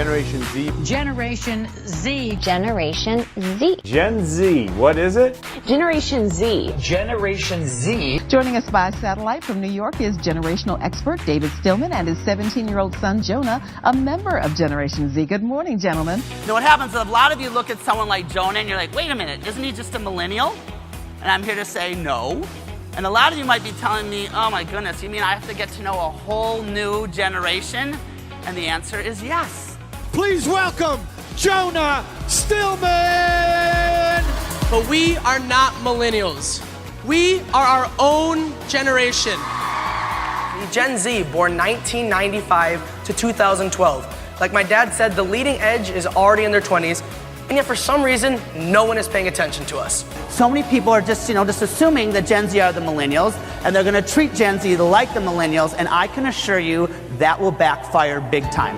Generation Z. Generation Z. Generation Z. Gen Z. What is it? Generation Z. Generation Z. Joining us by satellite from New York is generational expert David Stillman and his 17-year-old son Jonah, a member of Generation Z. Good morning, gentlemen. Now what happens is a lot of you look at someone like Jonah and you're like, wait a minute, isn't he just a millennial? And I'm here to say no. And a lot of you might be telling me, oh my goodness, you mean I have to get to know a whole new generation? And the answer is yes. Please welcome Jonah Stillman! But we are not millennials. We are our own generation. Gen Z, born 1995 to 2012. Like my dad said, the leading edge is already in their 20s, and yet for some reason, no one is paying attention to us. So many people are just assuming that Gen Z are the millennials, and they're gonna treat Gen Z like the millennials, and I can assure you that will backfire big time.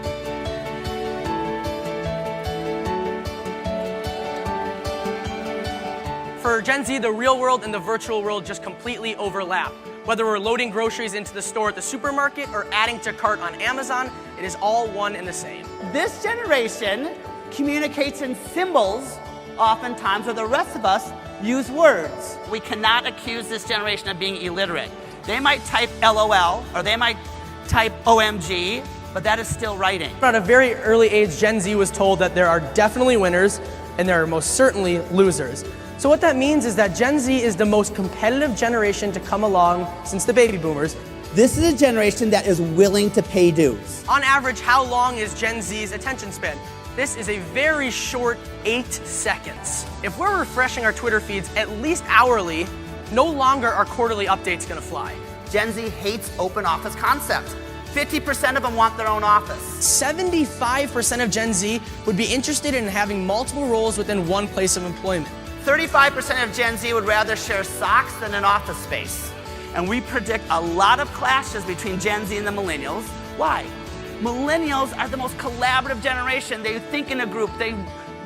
For Gen Z, the real world and the virtual world just completely overlap. Whether we're loading groceries into the store at the supermarket or adding to cart on Amazon, it is all one and the same. This generation communicates in symbols oftentimes, where the rest of us use words. We cannot accuse this generation of being illiterate. They might type LOL or they might type OMG, but that is still writing. At a very early age, Gen Z was told that there are definitely winners and there are most certainly losers. So what that means is that Gen Z is the most competitive generation to come along since the baby boomers. This is a generation that is willing to pay dues. On average, how long is Gen Z's attention span? This is a very short 8 seconds. If we're refreshing our Twitter feeds at least hourly, no longer are quarterly updates gonna fly. Gen Z hates open office concepts. 50% of them want their own office. 75% of Gen Z would be interested in having multiple roles within one place of employment. 35% of Gen Z would rather share socks than an office space. And we predict a lot of clashes between Gen Z and the millennials. Why? Millennials are the most collaborative generation. They think in a group, they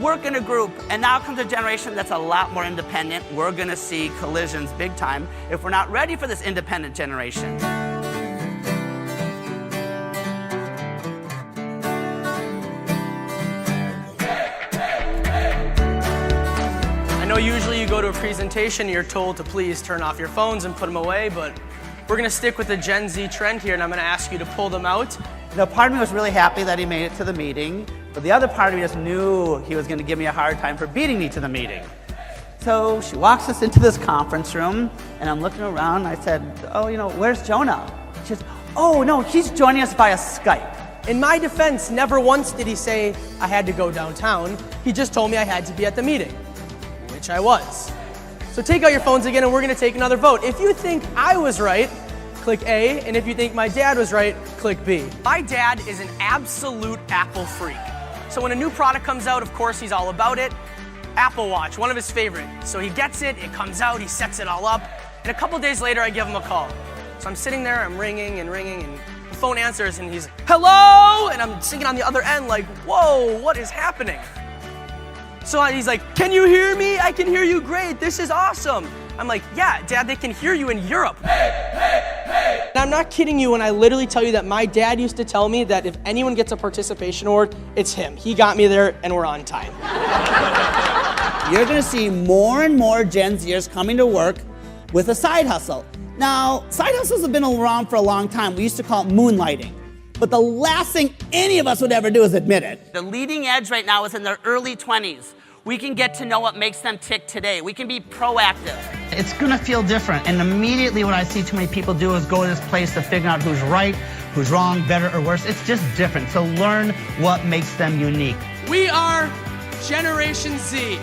work in a group, and now comes a generation that's a lot more independent. We're gonna see collisions big time if we're not ready for this independent generation. I know usually you go to a presentation and you're told to please turn off your phones and put them away, but we're gonna stick with the Gen Z trend here, and I'm gonna ask you to pull them out. Part of me was really happy that he made it to the meeting, but the other part of me just knew he was going to give me a hard time for beating me to the meeting. So she walks us into this conference room, and I'm looking around, and I said, oh, where's Jonah? She says, oh, no, he's joining us via Skype. In my defense, never once did he say I had to go downtown. He just told me I had to be at the meeting, which I was. So take out your phones again, and we're going to take another vote. If you think I was right, click A, and if you think my dad was right, click B. My dad is an absolute Apple freak. So when a new product comes out, of course, he's all about it. Apple Watch, one of his favorite. So he gets it, it comes out, he sets it all up, and a couple days later, I give him a call. So I'm sitting there, I'm ringing, and the phone answers, and he's, hello? And I'm singing on the other end like, whoa, what is happening? So he's like, can you hear me? I can hear you great, this is awesome. I'm like, yeah, Dad, they can hear you in Europe. And I'm not kidding you when I literally tell you that my dad used to tell me that if anyone gets a participation award, it's him. He got me there, and we're on time. You're gonna see more and more Gen Zers coming to work with a side hustle. Now, side hustles have been around for a long time. We used to call it moonlighting. But the last thing any of us would ever do is admit it. The leading edge right now is in their early 20s. We can get to know what makes them tick today. We can be proactive. It's gonna feel different, and immediately what I see too many people do is go to this place to figure out who's right, who's wrong, better or worse. It's just different, so learn what makes them unique. We are Generation Z.